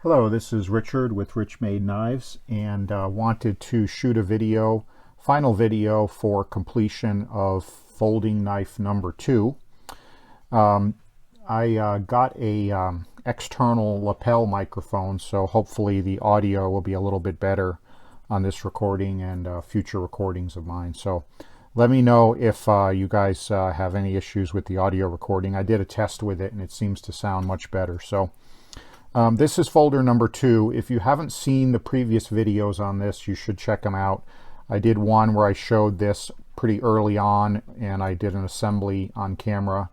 Hello, this is Richard with RichMade Knives, and wanted to shoot a video, final video for completion of folding knife number 2. I got a external lapel microphone, so hopefully the audio will be a little bit better on this recording and future recordings of mine. So let me know if you guys have any issues with the audio recording. I did a test with it and it seems to sound much better. So this is folder number 2. If you haven't seen the previous videos on this, you should check them out. I did one where I showed this pretty early on and I did an assembly on camera.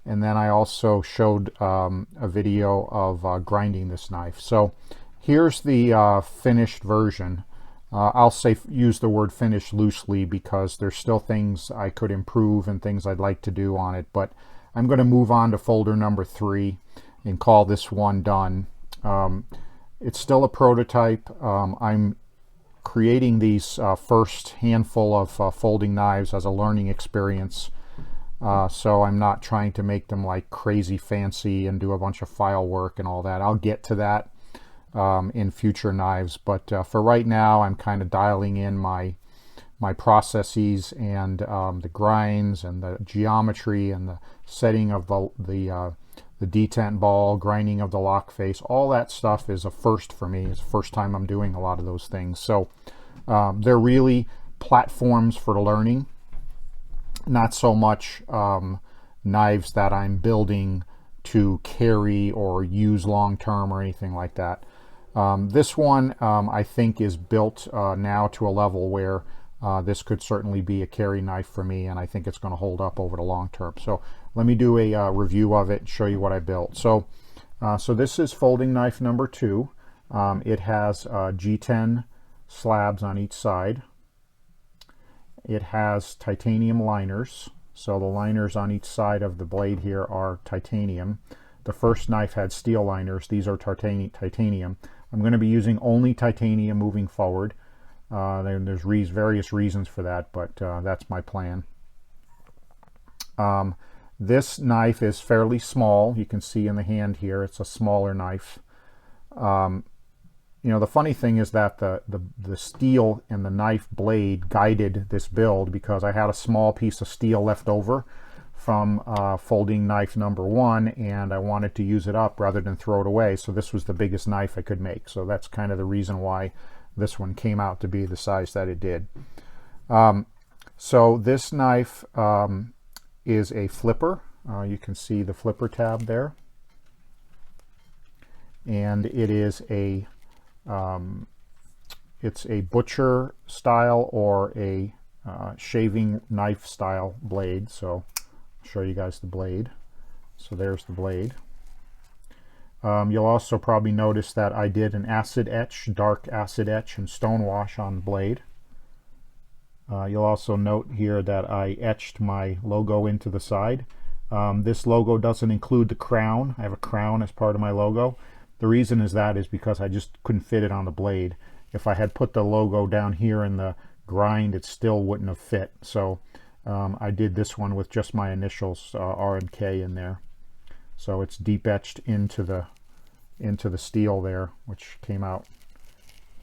And then I also showed a video of grinding this knife. So here's the finished version. I'll use the word finished loosely because there's still things I could improve and things I'd like to do on it. But I'm going to move on to folder number 3 and call this one done. It's still a prototype. I'm creating these first handful of folding knives as a learning experience. So I'm not trying to make them like crazy fancy and do a bunch of file work and all that. I'll get to that in future knives, but for right now I'm kind of dialing in my processes and the grinds and the geometry and the setting of the detent ball, grinding of the lock face. All that stuff is a first for me. It's the first time I'm doing a lot of those things. So they're really platforms for learning, not so much knives that I'm building to carry or use long term or anything like that. This one I think is built now to a level where this could certainly be a carry knife for me, and I think it's going to hold up over the long term. So let me do a review of it and show you what I built. So this is folding knife number 2. It has G10 slabs on each side. It has titanium liners. So the liners on each side of the blade here are titanium. The first knife had steel liners. These are titanium. I'm going to be using only titanium moving forward. There's various reasons for that, but that's my plan. This knife is fairly small. You can see in the hand here, it's a smaller knife. You know, the funny thing is that the steel and the knife blade guided this build, because I had a small piece of steel left over from folding knife number 1, and I wanted to use it up rather than throw it away. So this was the biggest knife I could make. So that's kind of the reason why this one came out to be the size that it did. So this knife is a flipper. You can see the flipper tab there. And it is it's a butcher style or a shaving knife style blade. So I'll show you guys the blade. So there's the blade. You'll also probably notice that I did an acid etch, dark acid etch and stone wash on the blade. You'll also note here that I etched my logo into the side. This logo doesn't include the crown. I have a crown as part of my logo. The reason is because I just couldn't fit it on the blade. If I had put the logo down here in the grind, it still wouldn't have fit. So I did this one with just my initials, R and K, in there. So it's deep etched into the steel there, which came out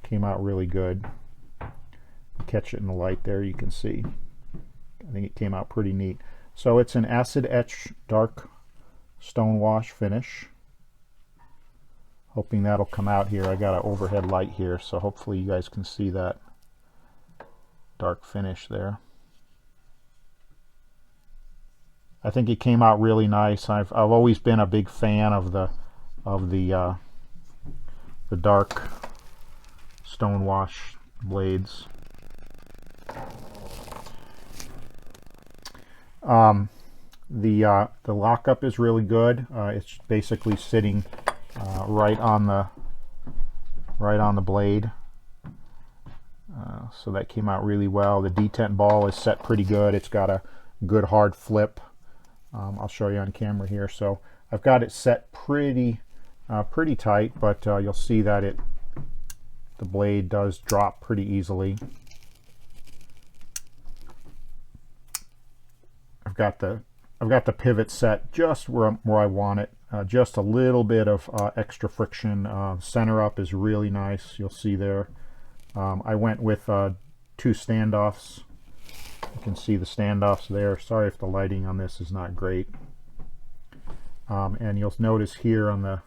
really good. Catch it in the light there, you can see. I think it came out pretty neat. So it's an acid etch dark stone wash finish. Hoping that'll come out here. I got an overhead light here, so hopefully you guys can see that dark finish there. I think it came out really nice. I've always been a big fan of the dark stone wash blades. The lockup is really good. It's basically sitting right on the blade. So that came out really well. The detent ball is set pretty good. It's got a good hard flip. I'll show you on camera here. So I've got it set pretty tight, but you'll see that the blade does drop pretty easily. I've got the pivot set just where I want it. just a little bit of extra friction. Center up is really nice, you'll see there. I went with 2 standoffs. You can see the standoffs there. Sorry if the lighting on this is not great. And you'll notice here on the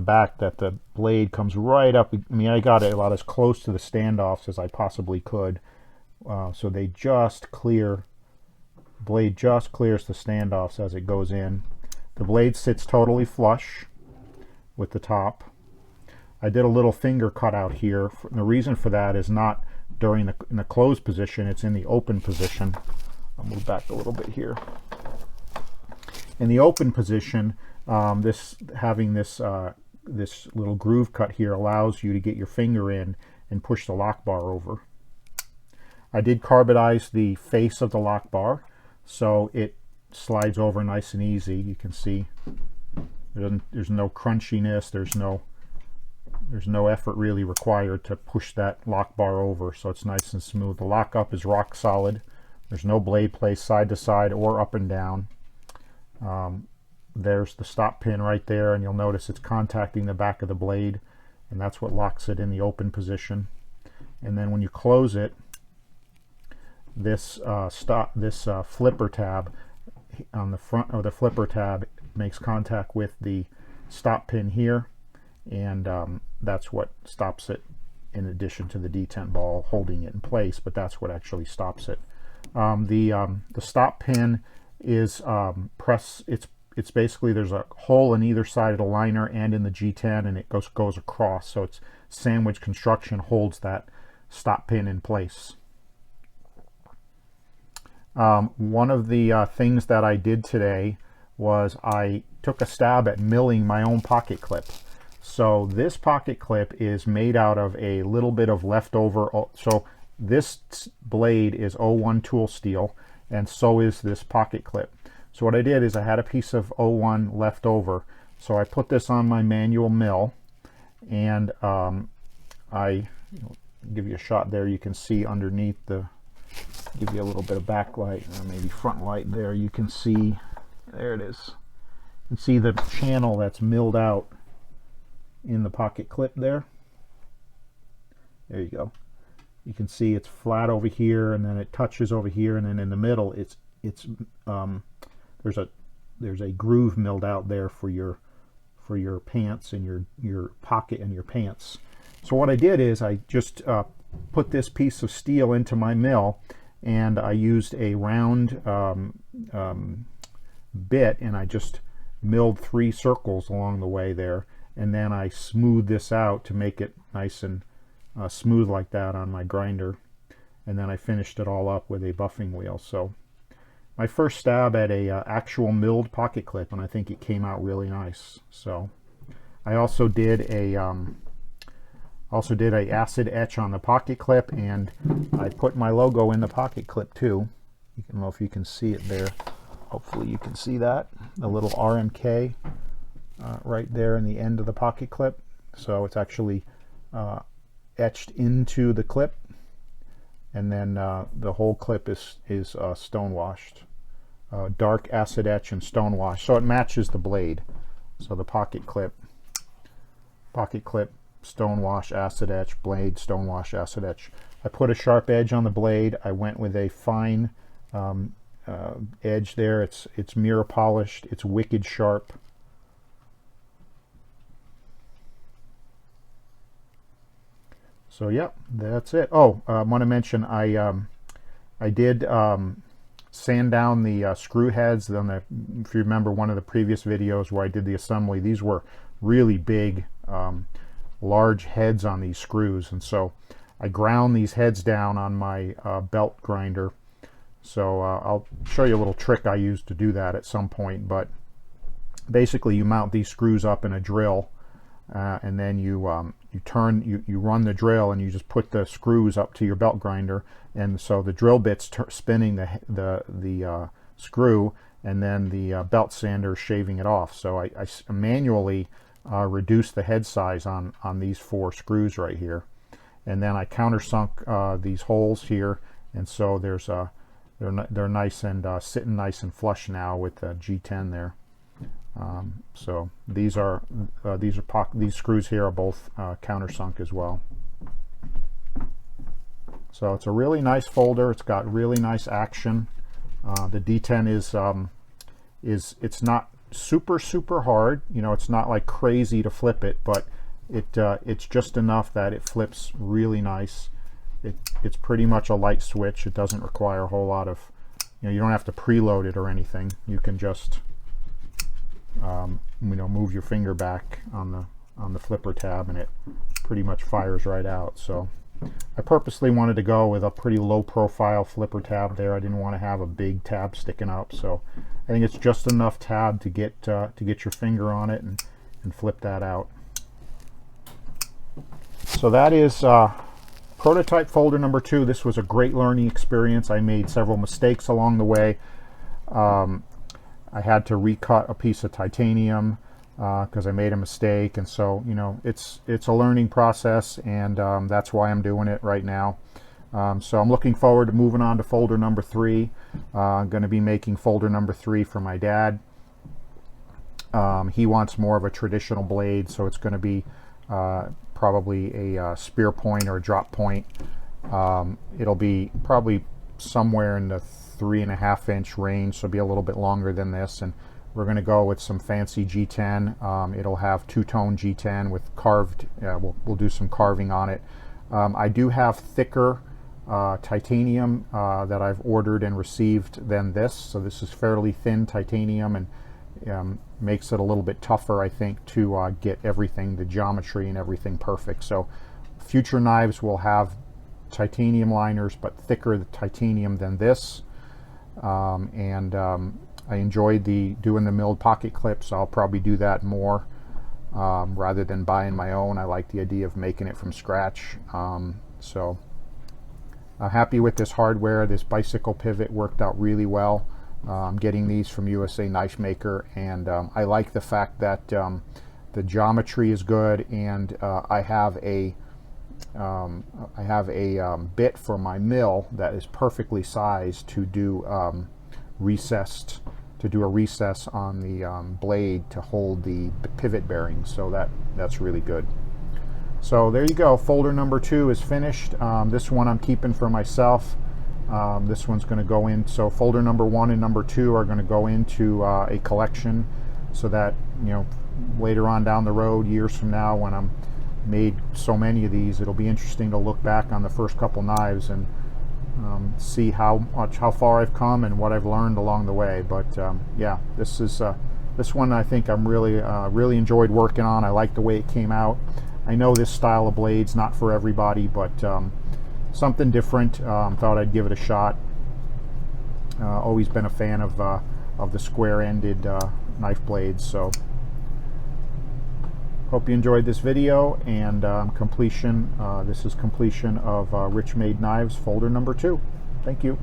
back that the blade comes right up. I mean, I got it about as close to the standoffs as I possibly could, so they just clear. Blade just clears the standoffs as it goes in. The blade sits totally flush with the top. I did a little finger cutout here. The reason for that is not during in the closed position, it's in the open position. I'll move back a little bit here. In the open position, having this little groove cut here allows you to get your finger in and push the lock bar over. I did carbonize the face of the lock bar, so it slides over nice and easy. You can see there's no crunchiness, there's no effort really required to push that lock bar over, so it's nice and smooth. The lockup is rock solid. There's no blade placed side to side or up and down. There's the stop pin right there, and you'll notice it's contacting the back of the blade, and that's what locks it in the open position. And then when you close it, this flipper tab on the front of the flipper tab makes contact with the stop pin here, and that's what stops it, in addition to the detent ball holding it in place, but that's what actually stops it. The stop pin is it's basically, there's a hole in either side of the liner and in the G10, and it goes across, so it's sandwich construction, holds that stop pin in place. One of the things that I did today was I took a stab at milling my own pocket clip. So this pocket clip is made out of a little bit of leftover, so this blade is 01 tool steel, and so is this pocket clip. So what I did is I had a piece of 01 left over, so I put this on my manual mill, and I give you a shot there. You can see underneath give you a little bit of backlight, or maybe front light there. You can see, there it is. You can see the channel that's milled out in the pocket clip there. There you go. You can see it's flat over here, and then it touches over here, and then in the middle there's a groove milled out there for your pants and your pocket and your pants. So what I did is I just put this piece of steel into my mill, and I used a round bit, and I just milled 3 circles along the way there, and then I smoothed this out to make it nice and smooth like that on my grinder, and then I finished it all up with a buffing wheel. So my first stab at a actual milled pocket clip, and I think it came out really nice. So I also did a acid etch on the pocket clip, and I put my logo in the pocket clip too. I don't know if you can see it there. Hopefully you can see that, the little RMK right there in the end of the pocket clip. So it's actually etched into the clip, and then the whole clip is stonewashed, dark acid etch and stonewash, so it matches the blade. So the pocket clip, stonewash, acid etch, blade, stonewash, acid etch. I put a sharp edge on the blade. I went with a fine edge there. It's mirror polished. It's wicked sharp. So yep, that's it. Oh, I want to mention I did sand down the screw heads. If you remember one of the previous videos where I did the assembly, these were really big, large heads on these screws, and so I ground these heads down on my belt grinder. So I'll show you a little trick I used to do that at some point, but basically you mount these screws up in a drill, and then you run the drill, and you just put the screws up to your belt grinder, and so the drill bit's spinning the screw, and then the belt sander shaving it off. So I manually reduce the head size on these 4 screws right here, and then I countersunk these holes here, and so there's they're nice and sitting nice and flush now with the G10 there. So these screws here are both countersunk as well. So it's a really nice folder. It's got really nice action. The D10 it's not super hard. You know, it's not like crazy to flip it, but it's just enough that it flips really nice. It's pretty much a light switch. It doesn't require a whole lot of, you know, you don't have to preload it or anything. You can just you know, move your finger back on the flipper tab and it pretty much fires right out. So I purposely wanted to go with a pretty low profile flipper tab there. I didn't want to have a big tab sticking up, so I think it's just enough tab to get your finger on it and flip that out. So that is prototype folder number 2. This was a great learning experience. I made several mistakes along the way. I had to recut a piece of titanium because I made a mistake, and so, you know, it's a learning process, and that's why I'm doing it right now. So I'm looking forward to moving on to folder number 3. I'm going to be making folder number 3 for my dad. He wants more of a traditional blade, so it's going to be probably a spear point or a drop point. It'll be probably somewhere in the 3.5 inch range, so it'll be a little bit longer than this, and we're going to go with some fancy G10. It'll have two-tone G10 with carved, we'll do some carving on it. I do have thicker titanium that I've ordered and received than this, so this is fairly thin titanium, and makes it a little bit tougher, I think, to get everything, the geometry and everything perfect. So future knives will have titanium liners, but thicker titanium than this. I enjoyed doing the milled pocket clips. I'll probably do that more rather than buying my own. I like the idea of making it from scratch. So I'm happy with this hardware. This bicycle pivot worked out really well. I'm getting these from USA Knife Maker, and I like the fact that the geometry is good, and I have a bit for my mill that is perfectly sized to do a recess on the blade to hold the pivot bearings. So that's really good. So there you go. Folder number 2 is finished. This one I'm keeping for myself. This one's going to go in. So folder number 1 and number 2 are going to go into a collection, so that, you know, later on down the road, years from now, when I'm made so many of these, it'll be interesting to look back on the first couple knives and see how far I've come and what I've learned along the way. But yeah, this one I think I'm really enjoyed working on. I like the way it came out. I know this style of blade's not for everybody, but something different. Thought I'd give it a shot. Always been a fan of the square-ended knife blades. So hope you enjoyed this video, and this is completion of RichMade Knives folder number 2. Thank you.